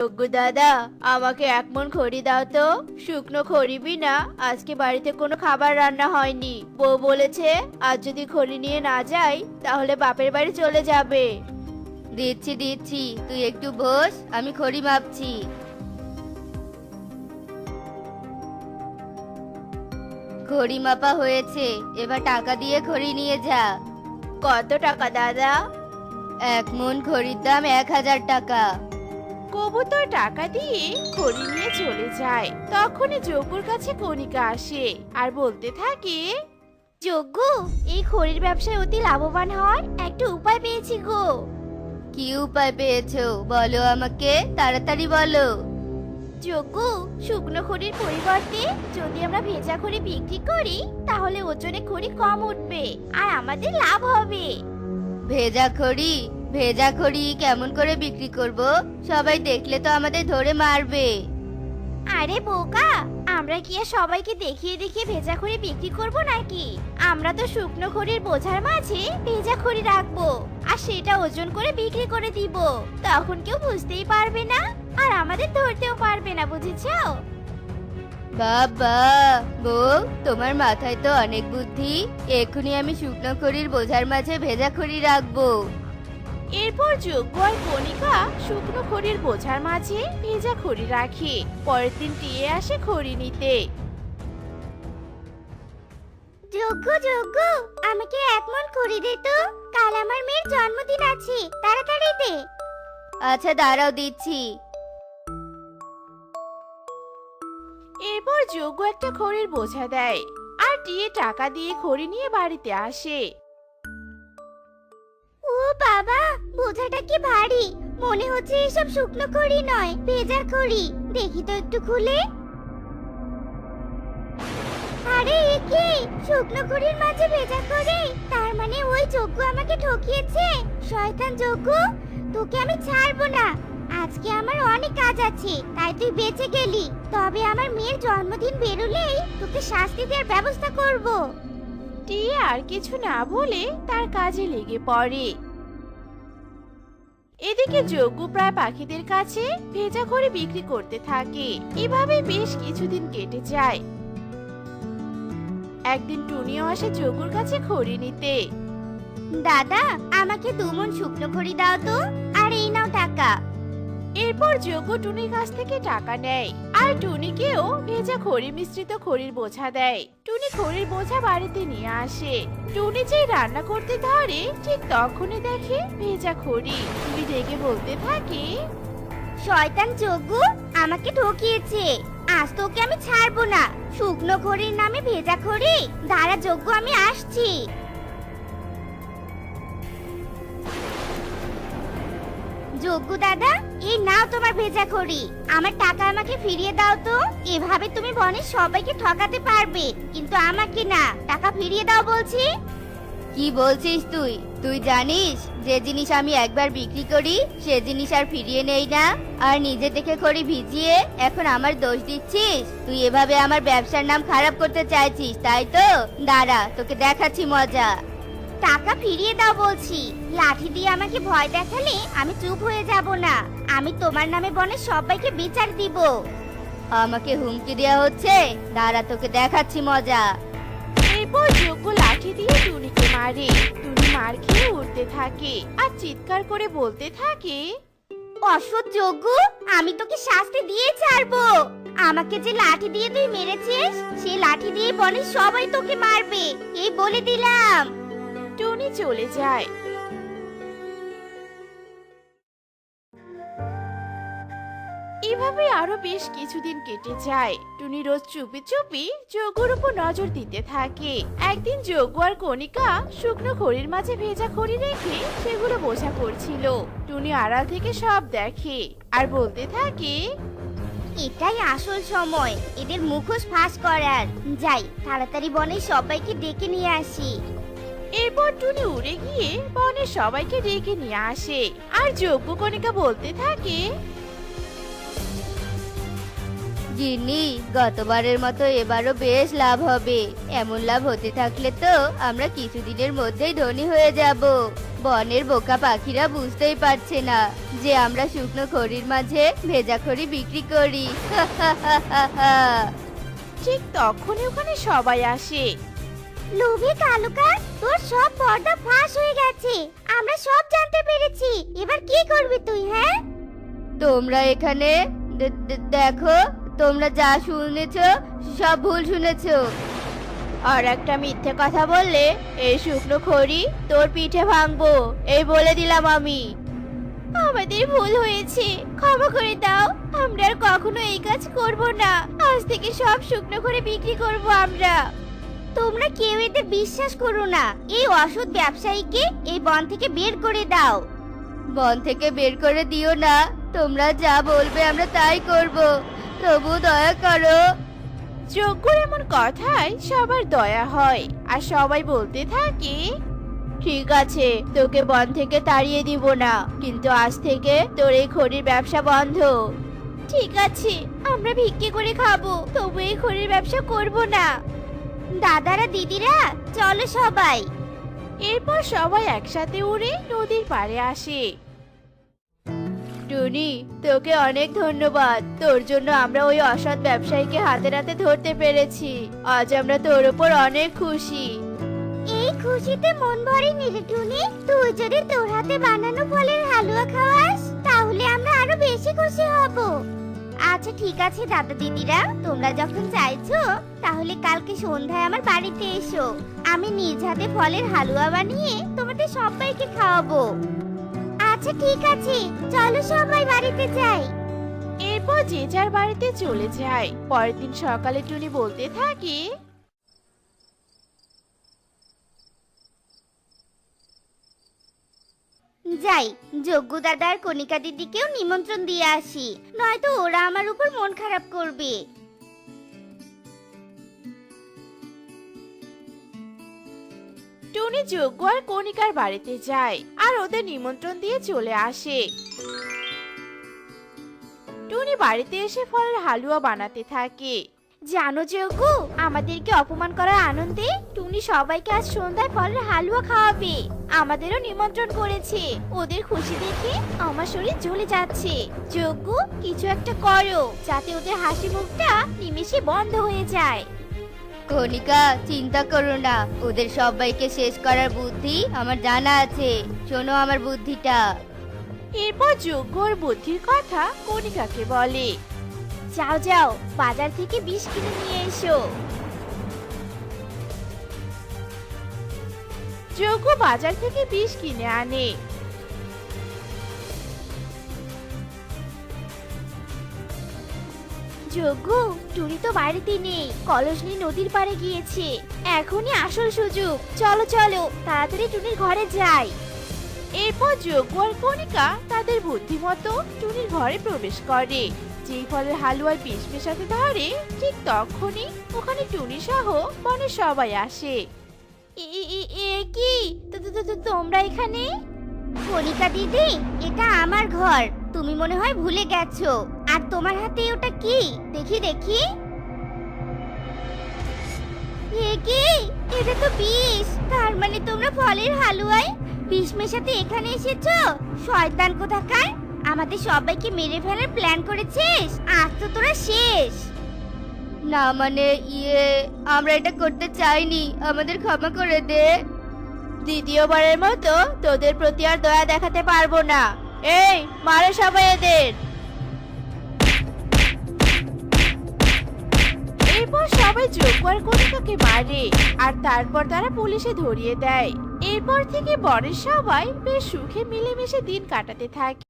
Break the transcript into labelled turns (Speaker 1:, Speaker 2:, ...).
Speaker 1: যজ্ঞ দাদা, আমাকে 1 মণ খড়ি দাও তো। শুকনো খড়ি বিনা আজকে বাড়িতে কোনো খাবার রান্না হয়নি। বউ বলেছে আজ যদি খড়ি নিয়ে না যাই তাহলে বাপের বাড়ি চলে যাবে।
Speaker 2: দিচ্ছি দিচ্ছি, তুই একটু বস, আমি খড়ি মাপছি। খড়ি মাপা হয়েছে, এবার টাকা দিয়ে খড়ি নিয়ে যা।
Speaker 1: কত টাকা দাদা?
Speaker 2: 1 মণ খড়ির দাম 1000 টাকা।
Speaker 1: কবুতর টাকা দিয়ে খড়ি নিয়ে চলে যায়। তখনই যজ্ঞর কাছে কণিকা আসে আর বলতে থাকে, যজ্ঞ, এই খড়ির ব্যবসায় অতি লাভবান হওয়ার একটা উপায় পেয়েছি গো।
Speaker 2: কি উপায় পেয়েছো বলো আমাকে, তাড়াতাড়ি বলো।
Speaker 1: যজ্ঞ, শুকনো খড়ির পরিবর্তে যদি আমরা ভেজা খড়ি বিক্রি করি তাহলে ওজনে খড়ি কম উঠবে আর আমাদের লাভ হবে।
Speaker 2: ভেজা খড়ি? ভেজা খড়ি কেমন করে বিক্রি করব? সবাই দেখলে তো আমাদের ধরে মারবে।
Speaker 1: আরে বোকা, আমরা কি আর সবাইকে দেখিয়ে দেখিয়ে ভেজা খড়ি বিক্রি করব নাকি? আমরা তো শুকনো খড়ির বোঝার মাঝে ভেজা খড়ি রাখবো আর সেটা ওজন করে বিক্রি করে দিব। তখন কেউ বুঝতেই পারবে না আর আমাদের ধরতেও পারবে না, বুঝেছো?
Speaker 2: বাবা, বউ, তোমার মাথায় তো অনেক বুদ্ধি। এক্ষুনি আমি শুকনো খড়ির বোঝার মাঝে ভেজা খড়ি রাখবো।
Speaker 1: এরপর যজ্ঞ আর কণিকা শুকনো খড়ির বোঝার মাঝে ভেজা খড়ি রাখে। পরের দিন টিয়ে আসে খড়ি নিতে। যজ্ঞ, যজ্ঞ, আমাকে 1 মণ খড়ি দে তো। কাল আমার মেয়ের জন্মদিন আছে, তাড়াতাড়ি দে।
Speaker 2: আচ্ছা দাঁড়াও, দিচ্ছি।
Speaker 1: এরপর যজ্ঞ একটা খড়ির বোঝা দেয় আর টিয়ে টাকা দিয়ে খড়ি নিয়ে বাড়িতে আসে। ও বাবা, বোঝাটা কি ভারী! মনে হচ্ছে এসব শুকনো খড়ি নয়, ভেজা খড়ি। দেখি তো একটু খুলে। আরে এ কি? শুকনো খড়ির মাঝে ভেজা খড়ি? তার মানে ওই যজ্ঞ আমাকে ঠকিয়েছে। শয়তান যজ্ঞ, তোকে আমি ছাড়বো না। আজকে আমার অনেক কাজ আছে, তাই তুই বেঁচে গেলি। তবে আমার মেয়ের জন্মদিন বেরোলেই তোকে শাস্তি দেওয়ার ব্যবস্থা করব। টিয়া আর কিছু না বলে তার কাজে লেগে পড়ে। এদিকে যজ্ঞ প্রায় পাখিদের কাছে ভেজা খড়ি বিক্রি করতে থাকে। এভাবে বেশ কিছুদিন কেটে যায়। একদিন টুনিও আসে যজ্ঞর কাছে খড়ি নিতে। দাদা, আমাকে 2 মণ শুকনো খড়ি দাও তো, আর এই নাও টাকা। এরপর যজ্ঞ টুনির কাছ থেকে টাকা নেয় আর টুনিকেও ভেজা খড়ি মিশ্রিত খড়ির বোঝা দেয়। টুনি খড়ির বোঝা বাড়িতে নিয়ে আসে। টুনি যেই রান্না করতে ধরে ঠিক তখনই দেখে ভেজা খড়ি। টুনি রেগে বলতে থাকে, শয়তান যজ্ঞ আমাকে ঠকিয়েছে। আজ তোকে আমি ছাড়বো না। শুকনো খড়ির নামে ভেজা খড়ি? দাঁড়া যজ্ঞ, আমি আসছি। যজ্ঞ দাদা, এই নাও তোমার ভেজা খড়ি। আমার টাকা আমাকে ফিরিয়ে দাও তো। এভাবে তুমি বনের সবাইকে ঠকাতে পারবে, কিন্তু আমাকে না। টাকা ফিরিয়ে দাও বলছি।
Speaker 2: কি বলছিস তুই? তুই জানিস যে জিনিস আমি একবার বিক্রি করি সে জিনিস আর ফিরিয়ে নেই না? আর নিজে থেকে খড়ি ভিজিয়ে এখন আমার দোষ দিচ্ছিস? তুই এভাবে আমার ব্যবসার নাম খারাপ করতে চাইছিস, তাই তো? দাঁড়া, তোকে দেখাচ্ছি মজা।
Speaker 1: টাকা ফিরিয়ে দাও বলছি। লাঠি দিয়ে আমাকে ভয় দেখালে আমি চুপ হয়ে যাব না। আমি তোমার নামে বনের সবাইকে বিচার দিব।
Speaker 2: আমাকে হুমকি দেওয়া হচ্ছে? দাঁড়া, তোকে দেখাচ্ছি মজা।
Speaker 1: এরপর যজ্ঞ লাঠি দিয়ে টুনিকে মারে। টুনি মার খেয়ে উঠতে থাকে আর চিৎকার করে বলতে থাকে, অসৎ যজ্ঞ, আমি তোকে শাস্তি দিয়ে ছাড়বো। আমাকে যে লাঠি দিয়ে তুই মেরেছিস সেই লাঠি দিয়ে বনের সবাই তোকে মারবে, এই বলে দিলাম। টুনি চলে যায়। এভাবে আরো বেশ কিছুদিন কেটে যায়। টুনি রোজ চুপি চুপি যজ্ঞর উপর নজর দিতে থাকে। একদিন যজ্ঞ আর কণিকা শুকনো খড়ির মাঝে ভেজা খড়ি রেখে সেগুলো বোঝা করছিল। টুনি আড়াল থেকে সব দেখে আর বলতে থাকে, এটাই আসল সময় এদের মুখোশ ফাঁস করার। যাই, তাড়াতাড়ি বনের সবাইকে ডেকে নিয়ে আসি। এরপর টুনি উড়ে গিয়ে বনের সবাইকে ডেকে নিয়ে আসে আর যজ্ঞ কণিকা বলতে থাকে,
Speaker 2: গিন্নি, গতবারের মতো এবারও বেশ লাভ হবে। এমন লাভ হতে থাকলে তো আমরা কিছুদিনের মধ্যেই ধনী হয়ে যাব। বনের বোকা পাখিরা বুঝতেই পারছে না যে আমরা শুকনো খড়ির মাঝে ভেজা খড়ি বিক্রি করি।
Speaker 1: ঠিক তখনই ওখানে সবাই আসে।
Speaker 3: লোভী কালুকা, তোর সব পর্দা ফাঁস হয়ে গেছে। আমরা সব জানতে পেরেছি। এবার কি করবি তুই? হ্যাঁ,
Speaker 2: তোমরা এখানে দেখো, তোমরা যা শুনেছো সব ভুল শুনেছো।
Speaker 1: আর একটা মিথ্যে কথা বললে এই শুকনো খড়ি তোর পিঠে ভাঙবো, এই বলে দিলাম আমি। আমাদের ভুল হয়েছে, ক্ষমা করে দাও। আমরা আর কখনো এই কাজ করব না। আজ থেকে সব শুকনো খড়ি বিক্রি করব আমরা।
Speaker 3: তোমরা কেউ এতে বিশ্বাস করো না। এই অসৎ ব্যবসায়ীকে এই বন থেকে বের করে দাও।
Speaker 2: বন থেকে বের করে দিও না, তোমরা যা বলবে আমরা তাই করব। তবু দয়া করো।
Speaker 1: যজ্ঞর এমন কথায় সবার দয়া হয় আর সবাই বলতে থাকে, ঠিক আছে, তোকে বন থেকে তাড়িয়ে দিব না, কিন্তু আজ থেকে তোর এই খড়ির ব্যবসা বন্ধ। ঠিক আছে, আমরা ভিক্ষে করে খাবো, তবু এই খড়ির ব্যবসা করব না।
Speaker 3: দাদারা দিদিরা, চলো সবাই।
Speaker 1: এরপর সবাই একসাথে উড়ে নদীর পাড়ে আসে। টুনি, তোকে অনেক ধন্যবাদ। তোর জন্য আমরা ওই অসৎ ব্যবসায়ীকে হাতে নাতে ধরতে পেরেছি। আজ আমরা তোর উপর অনেক খুশি।
Speaker 3: এই খুশিতে মন ভরেনি রে টুনি। তুই যদি তোর হাতে বানানো ফলের হালুয়া খাওয়াস, তাহলে আমরা আরো বেশি খুশি হব। আচ্ছা ঠিক আছে দাদা দিদিরা, তোমরা যখন চাইছো তাহলে কালকে সন্ধ্যায় আমার বাড়িতে এসো। আমি নিজ হাতে ফলের হালুয়া বানিয়ে তোমাদের সবাইকে খাওয়াবো। আচ্ছা ঠিক আছে, চলো সবাই বাড়িতে যাই।
Speaker 1: এরপর যে যার বাড়িতে চলে যায়। পরের দিন সকালে টুনি বলতে থাকে,
Speaker 3: যাই, যজ্ঞ দাদার কণিকা দিদিকেও নিমন্ত্রণ দিয়ে আসি, নয়তো ওরা আমার উপর মন খারাপ করবে।
Speaker 1: টুনি যজ্ঞ আর কণিকার বাড়িতে যায় আর ওদের নিমন্ত্রণ দিয়ে চলে আসে। টুনি বাড়িতে এসে ফলের হালুয়া বানাতে থাকে। জানো যজ্ঞ, আমাদেরকে অপমান করার আনন্দে টুনি সবাইকে আজ সন্ধ্যায় ফলের হালুয়া খাওয়াবে। আমাদেরও নিমন্ত্রণ করেছে। ওদের খুশি দেখে আমার শরীর জ্বলে যাচ্ছে। যজ্ঞ, কিছু একটা করো যাতে ওদের হাসি মুখটা নিমেষে বন্ধ হয়ে যায়।
Speaker 2: কণিকা, চিন্তা করো না, ওদের সবাইকে শেষ করার বুদ্ধি আমার জানা আছে। শোনো আমার বুদ্ধিটা।
Speaker 1: এরপর যজ্ঞর বুদ্ধির কথা কণিকাকে বলে। যাও যাও, বাজার থেকে বিষ কিনে নিয়ে এসো। যজ্ঞ বাজার থেকে বিষ কিনে আনে। যজ্ঞ, টুনি তো বাড়িতে নেই, কলস নিয়ে নদীর পাড়ে গিয়েছে। এখনই আসল সুযোগ, চলো চলো তাড়াতাড়ি টুনির ঘরে যাই। এরপর যজ্ঞ আর কণিকা তাদের বুদ্ধিমতো টুনির ঘরে প্রবেশ করে। যেই ফলের হালুয়ায় বিষ মেশাতে ধরে, ঠিক তখনই ওখানে টুনি সহ বনের সবাই আসে। এ কি, তোমরা এখানে?
Speaker 3: কণিকা দিদি, এটা আমার ঘর। তুমি মনে হয় ভুলে গেছো। আর তোমার হাতে ওটা কি? দেখি দেখি। এ কি, এটা তো বিষ। তার মানে তোমরা ফলের হালুয়ায় বিষ মেশাতে এখানে এসেছো? শয়তান কোথাকার! আমাদের সবাইকে মেরে ফেলার প্ল্যান করেছিস। আজ তো তোরা শেষ।
Speaker 2: না মানে আমরা এটা করতে চাইনি, আমাদের ক্ষমা করে দে।
Speaker 1: দ্বিতীয়বারের মতো তোদের প্রতি আর দয়া দেখাতে পারবো না। এই, মারে সবাই এদের। এরপর সবাই যজ্ঞ আর কণিকাকে মারে আর তারপর তারা পুলিশে ধরিয়ে দেয়। এরপর থেকে বনের সবাই বেশ সুখে মিলেমিশে দিন কাটাতে থাকে।